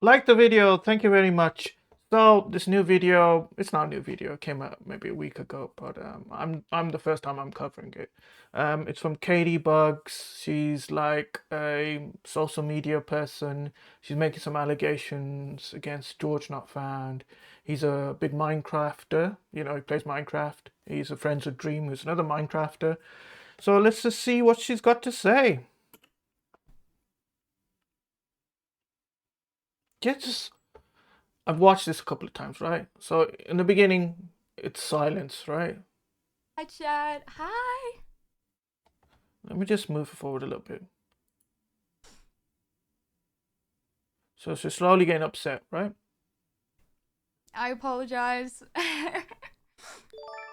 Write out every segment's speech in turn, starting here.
Like the video. Thank you very much. So this new video, it's not a new video. It came out maybe a week ago, but I'm the first time I'm covering it. It's from Caitbugzz. She's like a social media person. She's making some allegations against GeorgeNotFound. He's a big Minecrafter. You know, he plays Minecraft. He's a friends with Dream, who's another Minecrafter. So let's just see what she's got to say. Just I've watched this a couple of times, right? So in the beginning, it's silence, right? Hi, chat. Hi. Let me just move forward a little bit. So she's slowly getting upset, right? I apologize.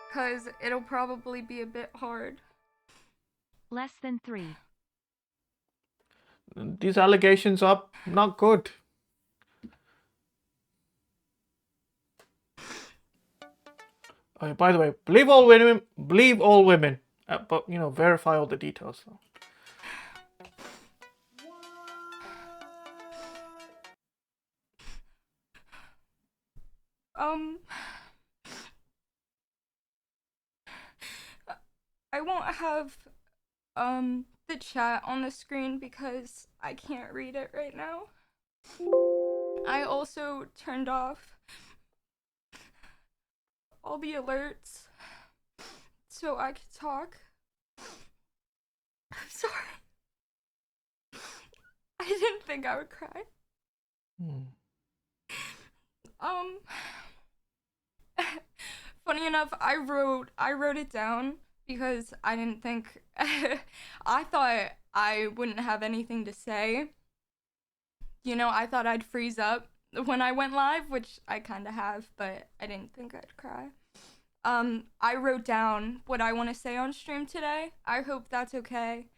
Because it'll probably be a bit hard. Less than 3. These allegations are not good. Oh, by the way, believe all women. Believe all women, but you know, verify all the details. So. I won't have the chat on the screen because I can't read it right now. I also turned off all the alerts so I could talk. I'm sorry. I didn't think I would cry. Funny enough, I wrote it down because I didn't think I thought I wouldn't have anything to say. You know, I thought I'd freeze up when I went live, which I kind of have, but I didn't think I'd cry. I wrote down what I want to say on stream today. I hope that's okay.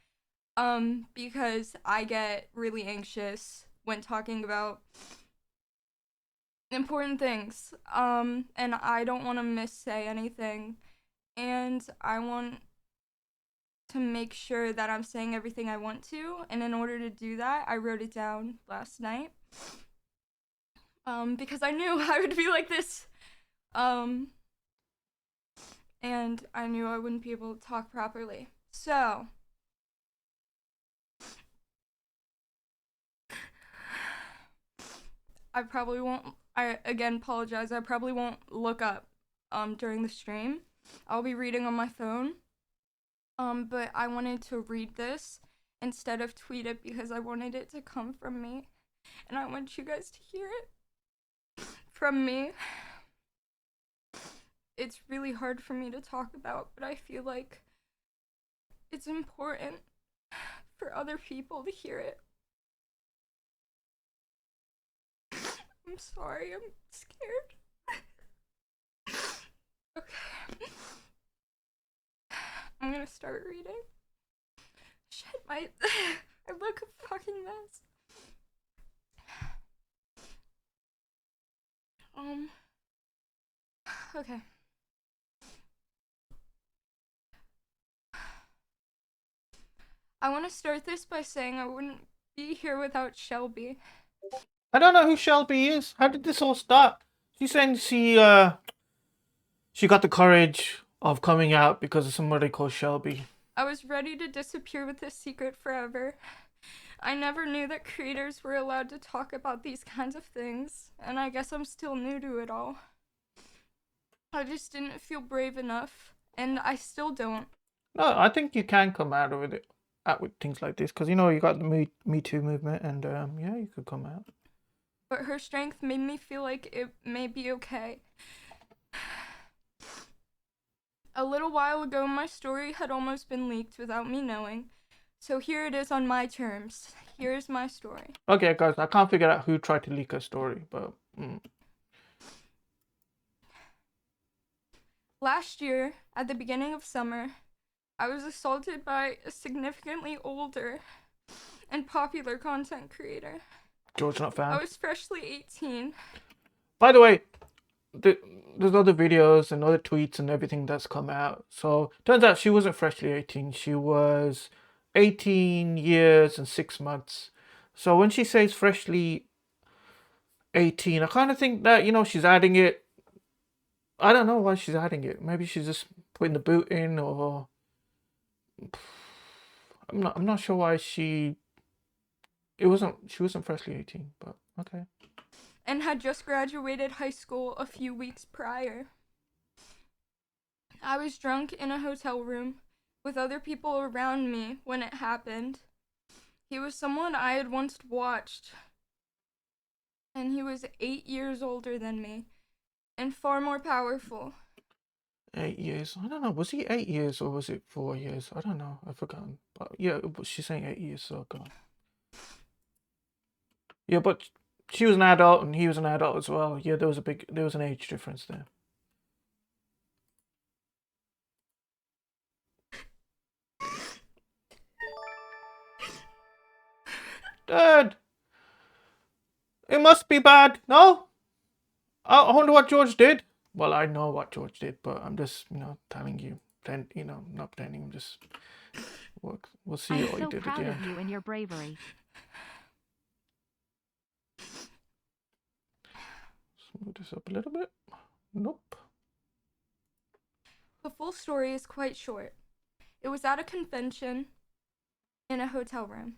Because I get really anxious when talking about important things. And I don't want to missay anything. And I want to make sure that I'm saying everything I want to. And in order to do that, I wrote it down last night. Because I knew I would be like this. And I knew I wouldn't be able to talk properly. So I probably won't, I again apologize, I probably won't look up during the stream. I'll be reading on my phone. But I wanted to read this instead of tweet it because I wanted it to come from me. And I want you guys to hear it from me. It's really hard for me to talk about, but I feel like it's important for other people to hear it. I'm sorry, I'm scared. Okay. I'm gonna start reading. Shit, I look a fucking mess. Okay. I want to start this by saying I wouldn't be here without Shelby. I don't know who Shelby is. How did this all start? She's saying she got the courage of coming out because of somebody called Shelby. I was ready to disappear with this secret forever. I never knew that creators were allowed to talk about these kinds of things, and I guess I'm still new to it all. I just didn't feel brave enough, and I still don't. No, I think you can come out of it with things like this because you know you got the Me Too movement, and yeah, you could come out. But her strength made me feel like it may be okay. A little while ago, my story had almost been leaked without me knowing. So here it is on my terms. Here's my story. Okay, guys, I can't figure out who tried to leak her story, but... Last year, at the beginning of summer, I was assaulted by a significantly older and popular content creator. GeorgeNotFound. I was freshly 18. By the way, there's other videos and other tweets and everything that's come out. So, turns out she wasn't freshly 18. She was 18 years and 6 months. So when she says freshly 18. I kind of think that, you know, she's adding it. I don't know why she's adding it. Maybe she's just putting the boot in, or I'm not sure why she wasn't freshly 18, but okay. And had just graduated high school a few weeks prior. I was drunk in a hotel room with other people around me when it happened. He was someone I had once watched, and he was 8 years older than me and far more powerful. 8 years. I don't know. Was he 8 years or was it 4 years? I don't know. I've forgotten. But yeah, she's saying 8 years, so God. Yeah, but she was an adult and he was an adult as well. Yeah, there was an age difference there. Dad! It must be bad, no? I wonder what George did. Well, I know what George did, but I'm just, you know, telling you. Not pretending, I'm just... We'll see I'm what he so did proud at the of end. you and your bravery. Let's move this up a little bit. Nope. The full story is quite short. It was at a convention in a hotel room.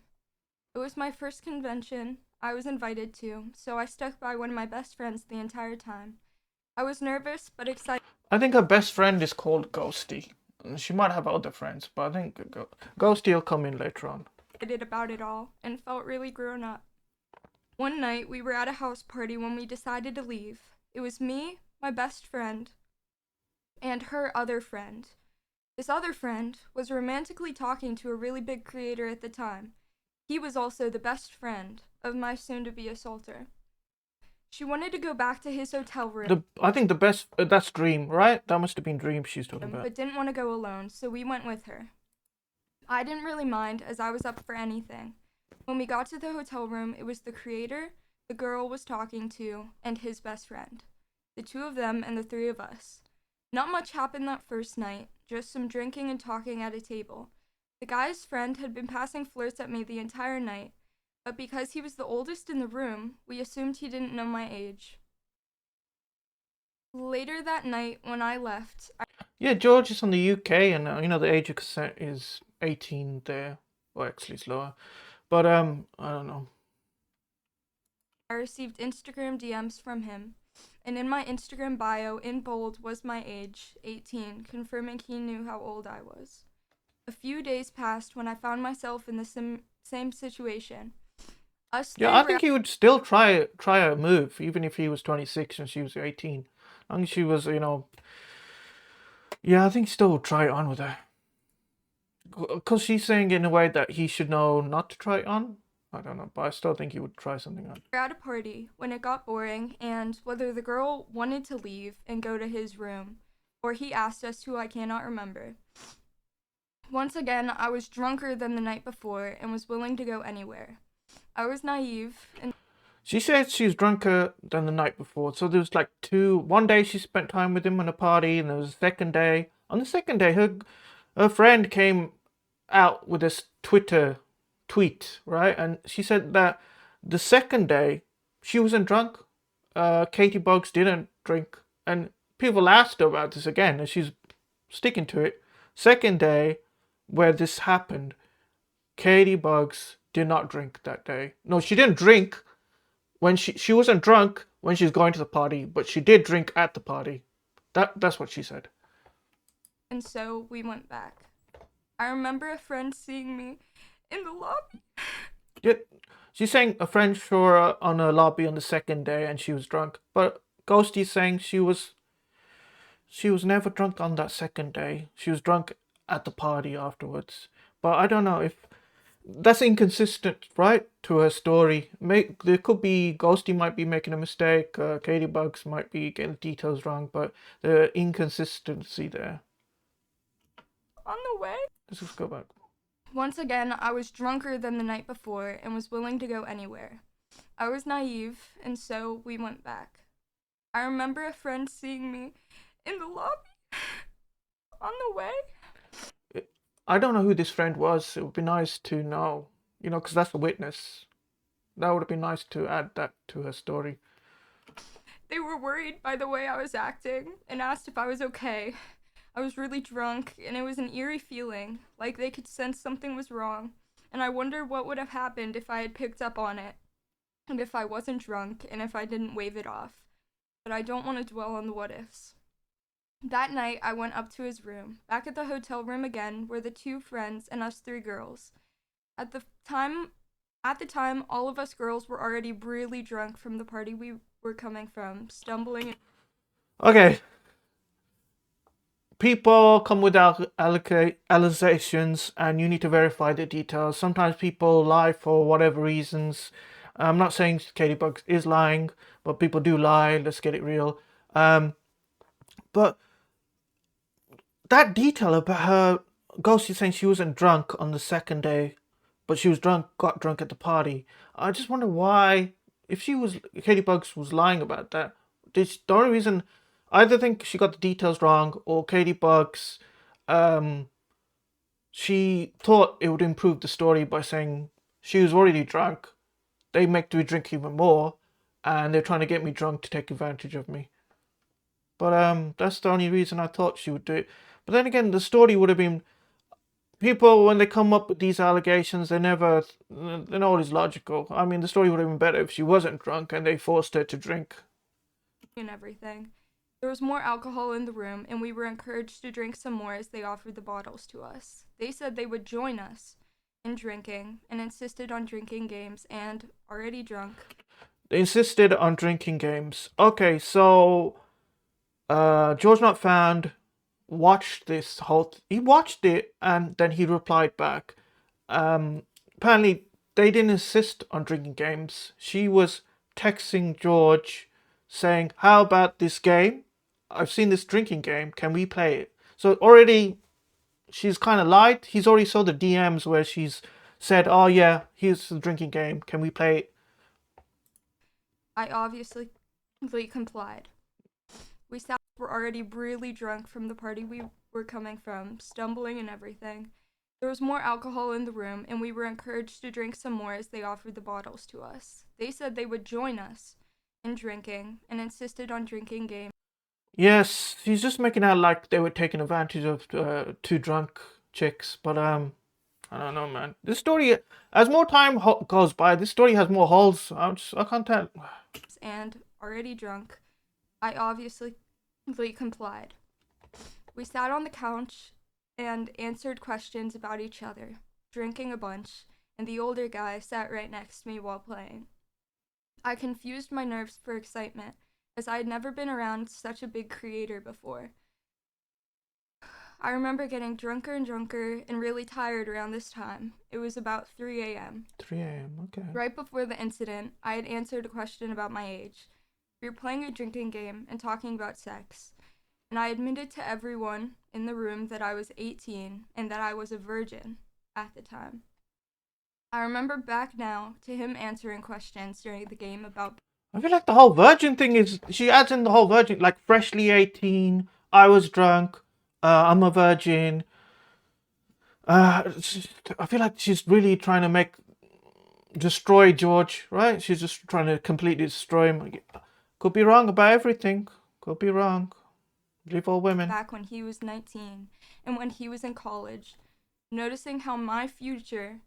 It was my first convention I was invited to, so I stuck by one of my best friends the entire time. I was nervous but excited I think her best friend is called Ghosty. She might have other friends, but I think Ghosty will come in later on. about it all and felt really grown up. One night we were at a house party when we decided to leave. It was me, my best friend, and her other friend. This other friend was romantically talking to a really big creator at the time. He was also the best friend of my soon-to-be assaulter. She wanted to go back to his hotel room. I think the best, that's Dream, right? That must have been Dream she's talking about. But didn't want to go alone, so we went with her. I didn't really mind, as I was up for anything. When we got to the hotel room, it was the creator, the girl was talking to, and his best friend. The two of them and the three of us. Not much happened that first night, just some drinking and talking at a table. The guy's friend had been passing flirts at me the entire night, but because he was the oldest in the room, we assumed he didn't know my age. Later that night, when I left, Yeah, George is from the UK, and you know the age of consent is 18 there. Well, actually, it's lower. But I don't know. I received Instagram DMs from him, and in my Instagram bio, in bold, was my age, 18, confirming he knew how old I was. A few days passed when I found myself in the same situation. Yeah, I think he would still try a move, even if he was 26 and she was 18. I think she was, you know... Yeah, I think still would try it on with her. Because she's saying in a way that he should know not to try it on. I don't know, but I still think he would try something on. We were at a party when it got boring, and whether the girl wanted to leave and go to his room, or he asked us to, I cannot remember. Once again, I was drunker than the night before and was willing to go anywhere. I was naive and... She said she was drunker than the night before, so there was like one day she spent time with him on a party, and there was a second day. On the second day, her friend came out with this Twitter tweet, right? And she said that the second day she wasn't drunk. Caitbugzz didn't drink, and people asked her about this again, and she's sticking to it. Second day where this happened, Caitbugzz did not drink that day. No, she didn't drink when she wasn't drunk when she was going to the party, but she did drink at the party. That's what she said. And so we went back. I remember a friend seeing me in the lobby. Yeah, she's saying a friend saw her on a lobby on the second day and she was drunk. But Ghosty's saying she was never drunk on that second day. She was drunk at the party afterwards. But I don't know if that's inconsistent, right, to her story. There could be Ghosty might be making a mistake. Caitbugzz might be getting the details wrong, but the inconsistency there. On the way. Let's just go back. Once again, I was drunker than the night before and was willing to go anywhere. I was naive, and so we went back. I remember a friend seeing me in the lobby on the way. I don't know who this friend was. It would be nice to know, you know, because that's a witness. That would have been nice to add that to her story. They were worried by the way I was acting and asked if I was okay. I was really drunk, and it was an eerie feeling, like they could sense something was wrong, and I wondered what would have happened if I had picked up on it, and if I wasn't drunk, and if I didn't wave it off. But I don't want to dwell on the what ifs. That night, I went up to his room. Back at the hotel room again were the two friends and us three girls. At the time, all of us girls were already really drunk from the party we were coming from, stumbling. Okay. People come with allegations, and you need to verify the details. Sometimes people lie for whatever reasons. I'm not saying Caitbugzz is lying, but people do lie. Let's get it real. But that detail about her, Ghosty saying she wasn't drunk on the second day, but she was got drunk at the party. I just wonder why, if Caitbugzz was lying about that, the only reason, I either think she got the details wrong, or Caitbugzz, she thought it would improve the story by saying she was already drunk, they make me drink even more, and they're trying to get me drunk to take advantage of me. But that's the only reason I thought she would do it. But then again, the story would have been, people, when they come up with these allegations, they're not always logical. I mean, the story would have been better if she wasn't drunk and they forced her to drink. And everything. There was more alcohol in the room, and we were encouraged to drink some more as they offered the bottles to us. They said they would join us in drinking, and insisted on drinking games, and, already drunk. They insisted on drinking games. Okay, so GeorgeNotFound watched this he watched it, and then he replied back. Apparently they didn't insist on drinking games. She was texting George saying, how about this game? I've seen this drinking game, can we play it? So already she's kind of lied. He's already saw the DMs where she's said, oh yeah, here's the drinking game, can we play it? I obviously complied. We were already really drunk from the party we were coming from, stumbling and everything. There was more alcohol in the room, and we were encouraged to drink some more as they offered the bottles to us. They said they would join us in drinking, and insisted on drinking games. Yes, he's just making out like they were taking advantage of two drunk chicks, but I don't know, man. This story, as more time goes by, this story has more holes. I can't tell. And, already drunk, I obviously complied. We sat on the couch and answered questions about each other, drinking a bunch, and the older guy sat right next to me while playing. I confused my nerves for excitement, as I had never been around such a big creator before. I remember getting drunker and drunker and really tired around this time. It was about 3 a.m. 3 a.m., okay. Right before the incident, I had answered a question about my age. We were playing a drinking game and talking about sex, and I admitted to everyone in the room that I was 18 and that I was a virgin at the time. I remember back now to him answering questions during the game about... I feel like the whole virgin thing is, she adds in the whole virgin, like freshly 18, I was drunk, I'm a virgin. I feel like she's really trying to destroy George, right? She's just trying to completely destroy him. Could be wrong about everything. Could be wrong. Leave all women. Back when he was 19 and when he was in college, noticing how my future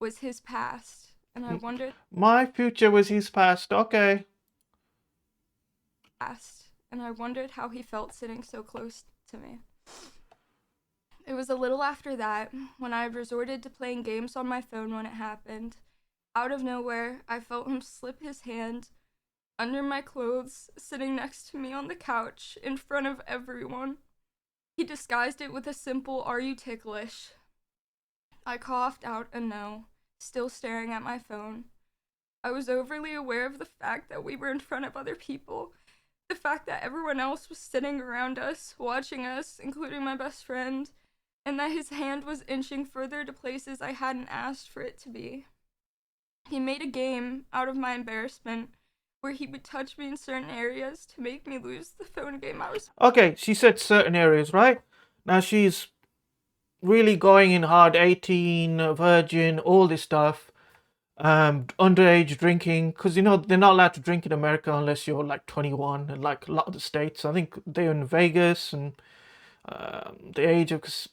was his past, and I wondered... My future was his past, okay. And I wondered how he felt sitting so close to me. It was a little after that, when I resorted to playing games on my phone when it happened. Out of nowhere, I felt him slip his hand under my clothes, sitting next to me on the couch, in front of everyone. He disguised it with a simple, "Are you ticklish?" I coughed out a no, still staring at my phone. I was overly aware of the fact that we were in front of other people, the fact that everyone else was sitting around us, watching us, including my best friend, and that his hand was inching further to places I hadn't asked for it to be. He made a game out of my embarrassment, where he would touch me in certain areas to make me lose the phone game I was... Okay, she said certain areas, right? Now she's really going in hard, 18, virgin, all this stuff. underage drinking, because you know they're not allowed to drink in America unless you're like 21, and like a lot of the states. I think they're in Vegas, and the age of, because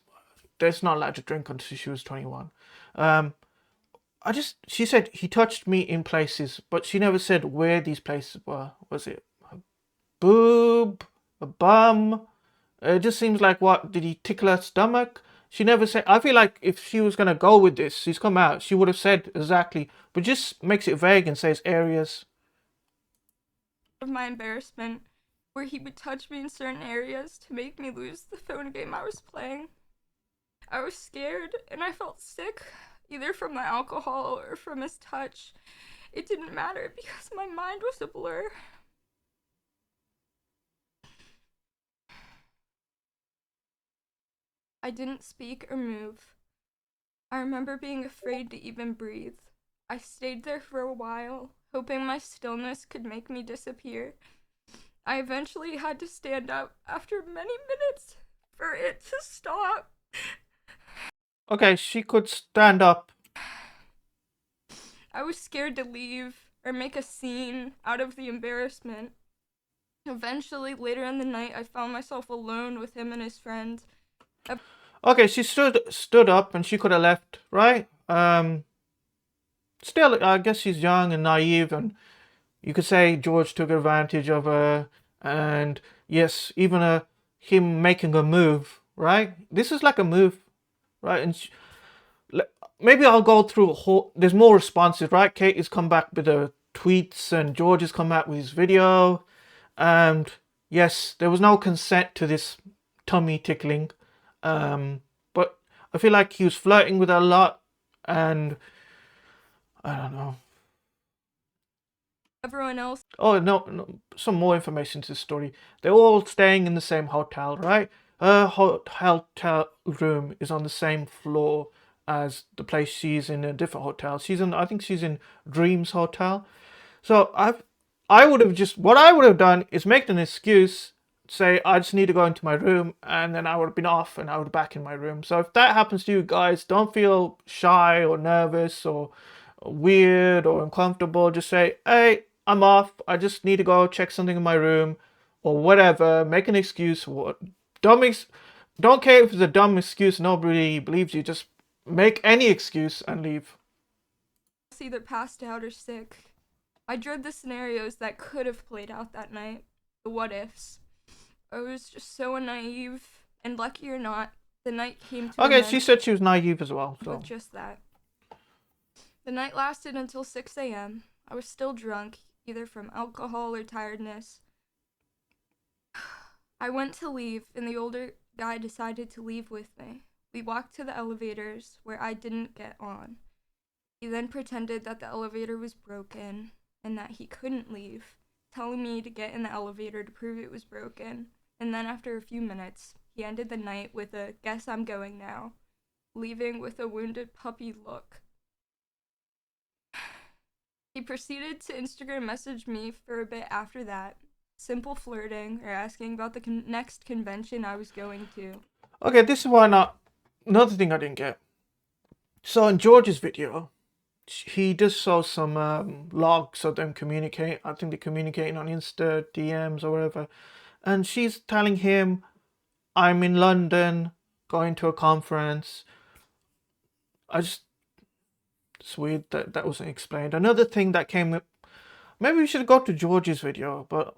they're not allowed to drink until she was 21. Um, she said he touched me in places, but she never said where these places were. Was it a boob, a bum? It just seems like, what, did he tickle her stomach? She never said. I feel like if she was gonna go with this, she's come out, she would have said exactly, but just makes it vague and says areas. Of my embarrassment, where he would touch me in certain areas to make me lose the phone game I was playing. I was scared and I felt sick, either from the alcohol or from his touch. It didn't matter because my mind was a blur. I didn't speak or move. I remember being afraid to even breathe. I stayed there for a while, hoping my stillness could make me disappear. I eventually had to stand up after many minutes for it to stop. Okay, she could stand up. I was scared to leave or make a scene out of the embarrassment. Eventually, later in the night, I found myself alone with him and his friend. Okay, she stood up and she could have left, right? Still, I guess she's young and naive, and you could say George took advantage of her, and yes, even him making a move, right? This is like a move, right? And maybe I'll go through there's more responses, right? Kate has come back with her tweets, and George has come out with his video, and yes, there was no consent to this tummy tickling, but I feel like he was flirting with her a lot, and I don't know. Everyone else. Oh no, some more information to the story. They're all staying in the same hotel, right? Her hotel room is on the same floor as the place she's in, a different hotel. I think she's in Dreams Hotel. So I would have just, what I would have done is make an excuse, say I just need to go into my room, and then I would have been off and I would be back in my room. So if that happens to you guys, don't feel shy or nervous or weird or uncomfortable. Just say, hey, I'm off. I just need to go check something in my room or whatever. Make an excuse. Don't care if it's a dumb excuse. Nobody believes you. Just make any excuse and leave. Either passed out or sick. I dread the scenarios that could have played out that night. The what ifs. I was just so naive, and lucky or not, the night came to an Okay, end. she said she was naive as well. So. With just that. The night lasted until 6 a.m. I was still drunk, either from alcohol or tiredness. I went to leave, and the older guy decided to leave with me. We walked to the elevators, where I didn't get on. He then pretended that the elevator was broken, and that he couldn't leave, telling me to get in the elevator to prove it was broken. And then after a few minutes, he ended the night with a "guess I'm going now," leaving with a wounded puppy look. He proceeded to Instagram message me for a bit after that, simple flirting or asking about the next convention I was going to. Okay, this is why another thing I didn't get. So in George's video, he does show some logs of them communicate. I think they're communicating on Insta, DMs or whatever. And she's telling him, I'm in London, going to a conference. It's weird that that wasn't explained. Another thing that came up, maybe we should go to George's video, but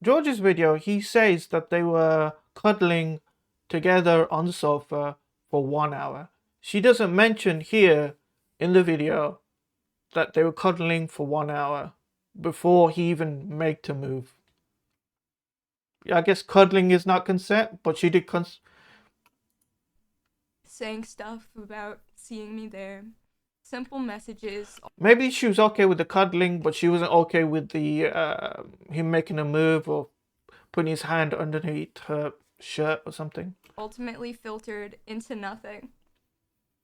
George's video, he says that they were cuddling together on the sofa for 1 hour. She doesn't mention here in the video that they were cuddling for 1 hour before he even made the move. Yeah, I guess cuddling is not consent, but she did saying stuff about seeing me there. Simple messages. Maybe she was okay with the cuddling, but she wasn't okay with the him making a move or putting his hand underneath her shirt or something. Ultimately filtered into nothing.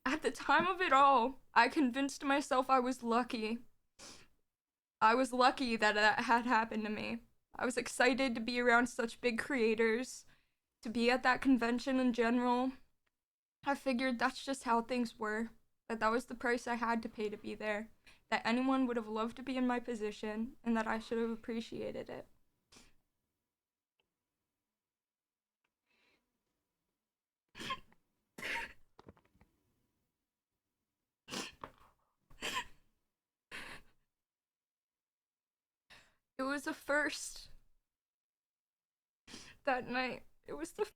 At the time of it all, I convinced myself I was lucky. I was lucky that that had happened to me. I was excited to be around such big creators, to be at that convention in general. I figured that's just how things were. that was the price I had to pay to be there, that anyone would have loved to be in my position, and that I should have appreciated it. It was a first that night. It was the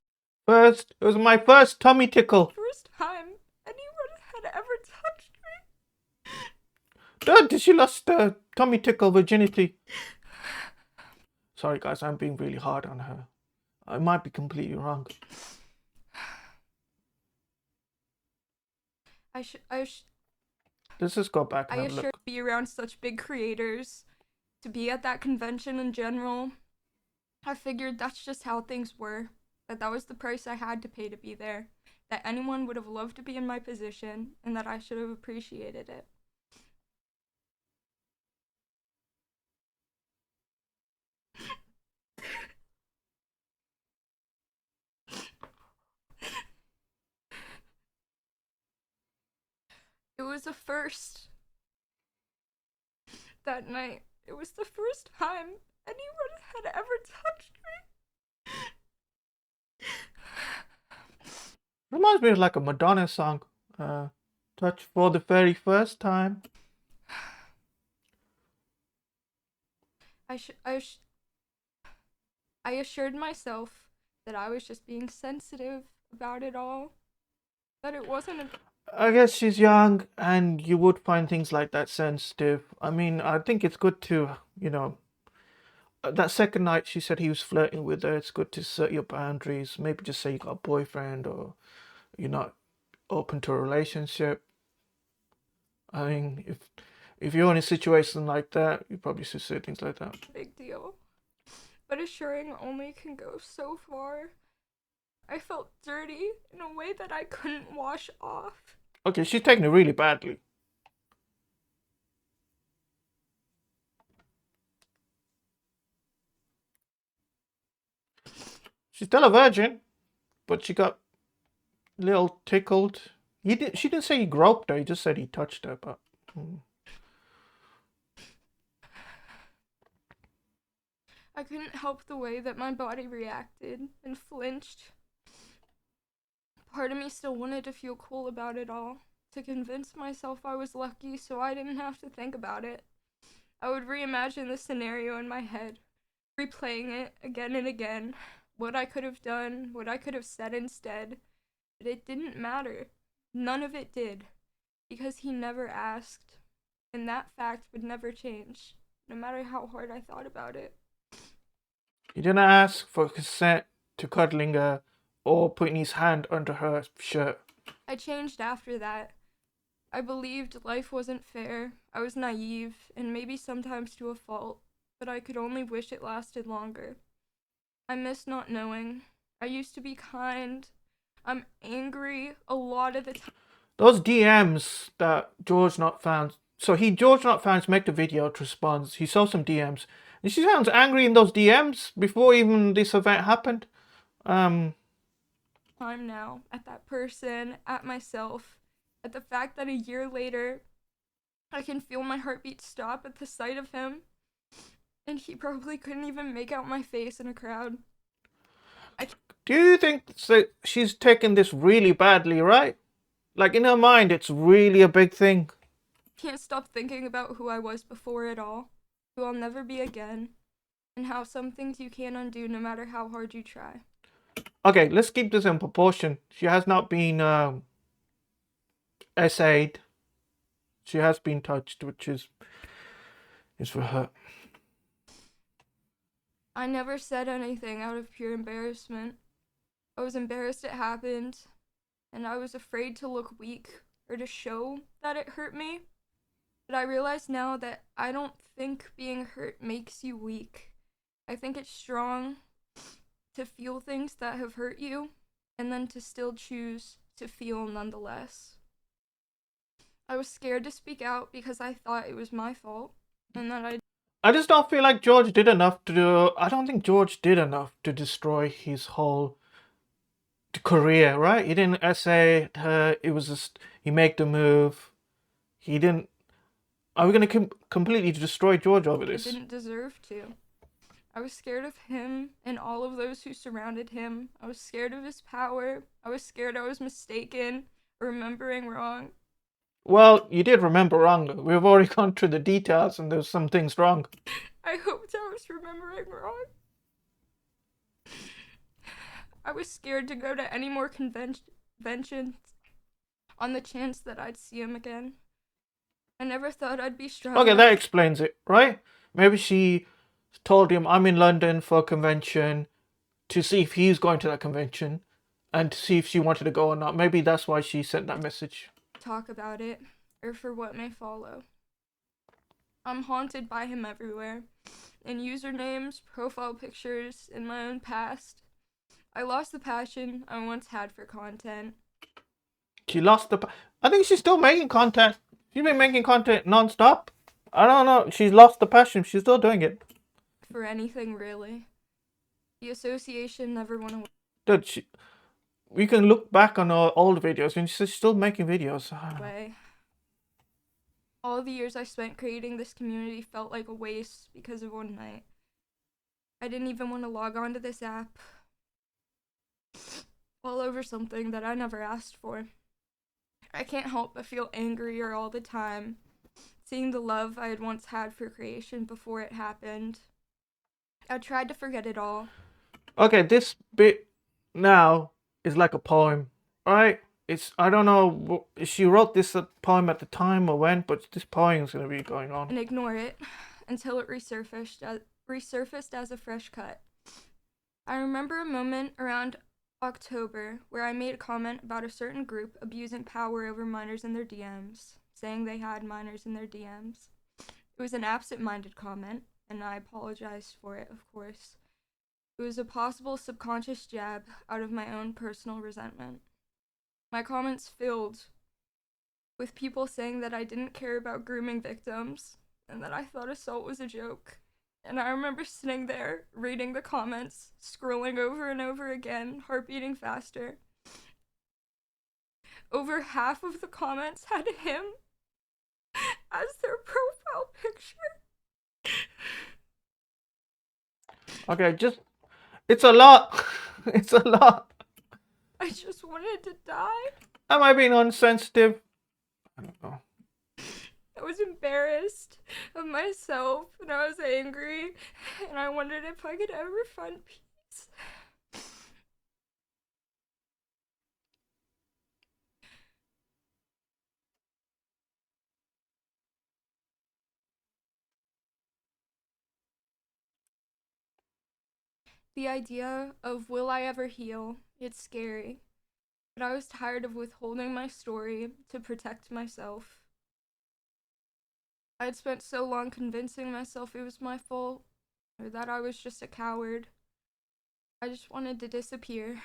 It was my first tummy tickle. first time anyone had ever touched me. Did she lost tummy tickle virginity? Sorry guys, I'm being really hard on her. I might be completely wrong. Let's just go back and have a look. To be around such big creators, to be at that convention in general. I figured that's just how things were, that was the price I had to pay to be there, that anyone would have loved to be in my position, and that I should have appreciated it. It was a first that night. It was the first time anyone had ever touched me. Reminds me of like a Madonna song. Touch for the very first time. I assured myself that I was just being sensitive about it all. That it wasn't I guess she's young and you would find things like that sensitive. I mean, I think it's good to, you know, that second night she said he was flirting with her. It's good to set your boundaries. Maybe just say you got a boyfriend or you're not open to a relationship. I mean, if you're in a situation like that, you probably should say things like that. Big deal. But assuring only can go so far. I felt dirty in a way that I couldn't wash off. Okay, she's taking it really badly. She's still a virgin, but she got a little tickled. She didn't say he groped her, he just said he touched her, but... I couldn't help the way that my body reacted and flinched. Part of me still wanted to feel cool about it all, to convince myself I was lucky so I didn't have to think about it. I would reimagine the scenario in my head, replaying it again and again, what I could have done, what I could have said instead. But it didn't matter. None of it did, because he never asked, and that fact would never change, no matter how hard I thought about it. He didn't ask for consent to cuddling her or putting his hand under her shirt. I changed after that. I believed life wasn't fair. I was naive, and maybe sometimes to a fault, but I could only wish it lasted longer. I miss not knowing. I used to be kind. I'm angry a lot of the time. Those DMs that GeorgeNotFound... So GeorgeNotFound make the video to respond. He saw some DMs. And she sounds angry in those DMs before even this event happened. I'm now at that person, at myself, at the fact that a year later, I can feel my heartbeat stop at the sight of him, and he probably couldn't even make out my face in a crowd. Do you think that she's taking this really badly, right? Like in her mind, it's really a big thing. Can't stop thinking about who I was before it all, who I'll never be again, and how some things you can't undo no matter how hard you try. Okay, let's keep this in proportion. She has not been essayed. She has been touched, which is for her. I never said anything out of pure embarrassment. I was embarrassed it happened, and I was afraid to look weak or to show that it hurt me. But I realize now that I don't think being hurt makes you weak. I think it's strong to feel things that have hurt you, and then to still choose to feel nonetheless. I was scared to speak out because I thought it was my fault, and that I just don't feel like George did enough to do... I don't think George did enough to destroy his whole career, right? He didn't essay her. It was just he made the move. He didn't. Are we gonna completely destroy George over I this? didn't deserve to. I was scared of him and all of those who surrounded him. I was scared of his power. I was scared I was mistaken, remembering wrong. Well, you did remember wrong. We've already gone through the details, and there's some things wrong. I hoped I was remembering wrong. I was scared to go to any more conventions on the chance that I'd see him again. I never thought I'd be strong Okay, enough. that explains it, right? Maybe she told him, I'm in London for a convention, to see if he's going to that convention and to see if she wanted to go or not. Maybe that's why she sent that message. Talk about it, or for what may follow. I'm haunted by him everywhere, in usernames, profile pictures, in my own past. I lost the passion I once had for content. She lost the... I think she's still making content. She's been making content non-stop. I don't know. She's lost the passion. She's still doing it. For anything, really. The association never went away. Dude, we can look back on our old videos and she's still making videos. All the years I spent creating this community felt like a waste because of one night. I didn't even want to log on to this app. All over something that I never asked for. I can't help but feel angrier all the time, seeing the love I had once had for creation before it happened. I tried to forget it all. Okay, this bit now is like a poem, right? I don't know if she wrote this poem at the time or when, but this poem is going to be going on. And ignore it until it resurfaced as a fresh cut. I remember a moment around October where I made a comment about a certain group abusing power over minors in their DMs, saying they had minors in their DMs. It was an absent-minded comment, and I apologized for it, of course. It was a possible subconscious jab out of my own personal resentment. My comments filled with people saying that I didn't care about grooming victims, and that I thought assault was a joke. And I remember sitting there, reading the comments, scrolling over and over again, heart beating faster. Over half of the comments had him as their profile picture. Okay, it's a lot. It's a lot. I just wanted to die. Am I being insensitive? I don't know. I was embarrassed of myself, and I was angry, and I wondered if I could ever find peace. The idea of will I ever heal, it's scary, but I was tired of withholding my story to protect myself. I had spent so long convincing myself it was my fault, or that I was just a coward. I just wanted to disappear,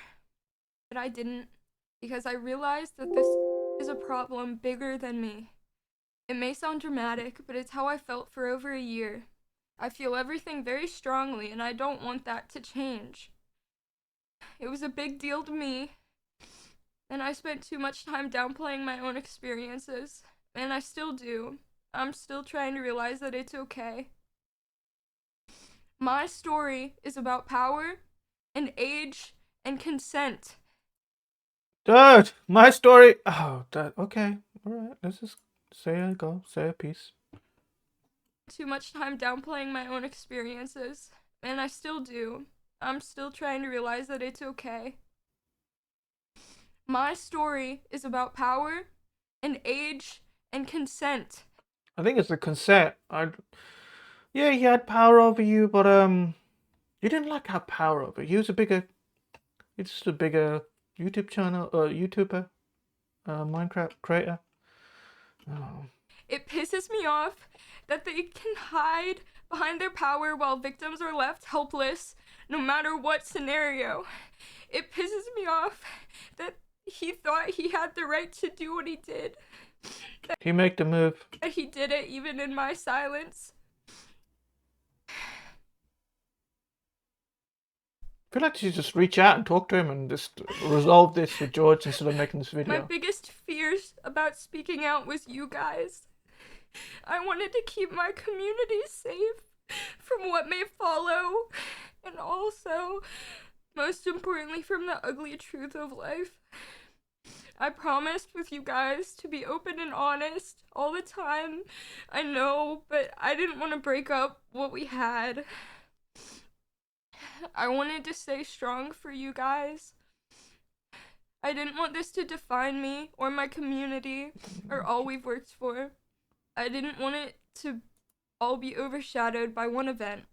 but I didn't, because I realized that this is a problem bigger than me. It may sound dramatic, but it's how I felt for over a year. I feel everything very strongly, and I don't want that to change. It was a big deal to me, and I spent too much time downplaying my own experiences, and I still do. I'm still trying to realize that it's okay. My story is about power and age and consent. Dude, my story. Oh, that. Okay. All right. Let's just say a piece. Too much time downplaying my own experiences, and I still do. I'm still trying to realize that it's okay. My story is about power and age and consent. I think it's the consent. Yeah, he had power over you, but you didn't like have power over. He was he's just a bigger YouTube channel, YouTuber, Minecraft creator. Oh. It pisses me off that they can hide behind their power while victims are left helpless, no matter what scenario. It pisses me off that he thought he had the right to do what he did. He made the move. That he did it even in my silence. feel like you should just reach out and talk to him and just resolve this with George instead of making this My video. biggest fears about speaking out was you guys. I wanted to keep my community safe from what may follow, and also, most importantly, from the ugly truth of life. I promised with you guys to be open and honest all the time. I know, but I didn't want to break up what we had. I wanted to stay strong for you guys. I didn't want this to define me or my community or all we've worked for. I didn't want it to all be overshadowed by one event.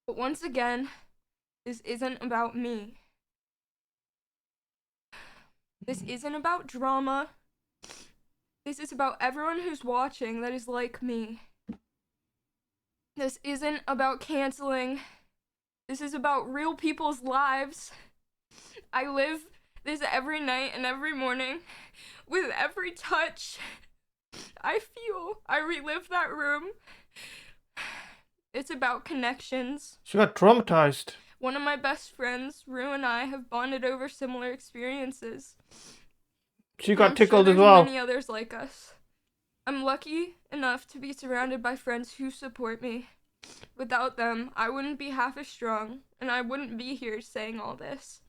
But once again, this isn't about me. This isn't about drama. This is about everyone who's watching that is like me. This isn't about canceling. This is about real people's lives. I live this every night and every morning. With every touch I feel, I relive that room. It's about connections. She got traumatized. One of my best friends, Rue, and I have bonded over similar experiences. She got I'm tickled sure as there's well. many others like us. I'm lucky enough to be surrounded by friends who support me. Without them, I wouldn't be half as strong, and I wouldn't be here saying all this.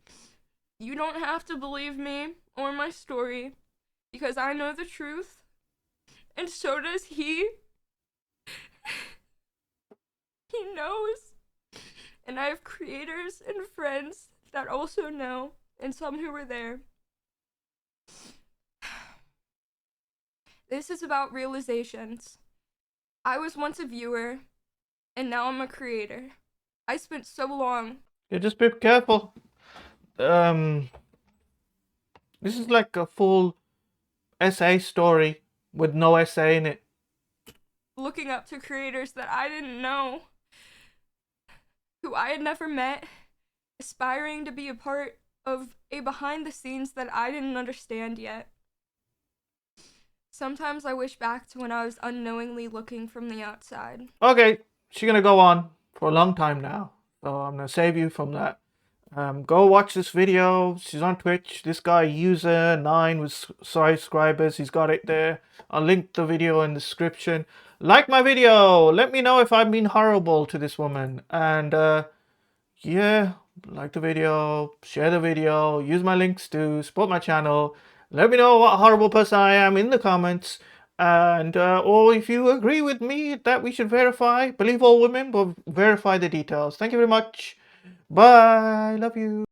You don't have to believe me or my story, because I know the truth, and so does he. He knows. And I have creators and friends that also know, and some who were there. This is about realizations. I was once a viewer, and now I'm a creator. I spent so long. Yeah, just be careful. This is like a full essay story with no essay in it. Looking up to creators that I didn't know, who I had never met, aspiring to be a part of a behind the scenes that I didn't understand yet. Sometimes I wish back to when I was unknowingly looking from the outside. Okay, she's gonna go on for a long time now, so I'm gonna save you from that. Go watch this video. She's on Twitch. This guy, user9 with subscribers, he's got it there. I'll link the video in the description. Like my video. Let me know if I've been horrible to this woman. And yeah, like the video, share the video, use my links to support my channel. Let me know what horrible person I am in the comments. And or if you agree with me that we should verify, believe all women, but verify the details. Thank you very much. Bye. Love you.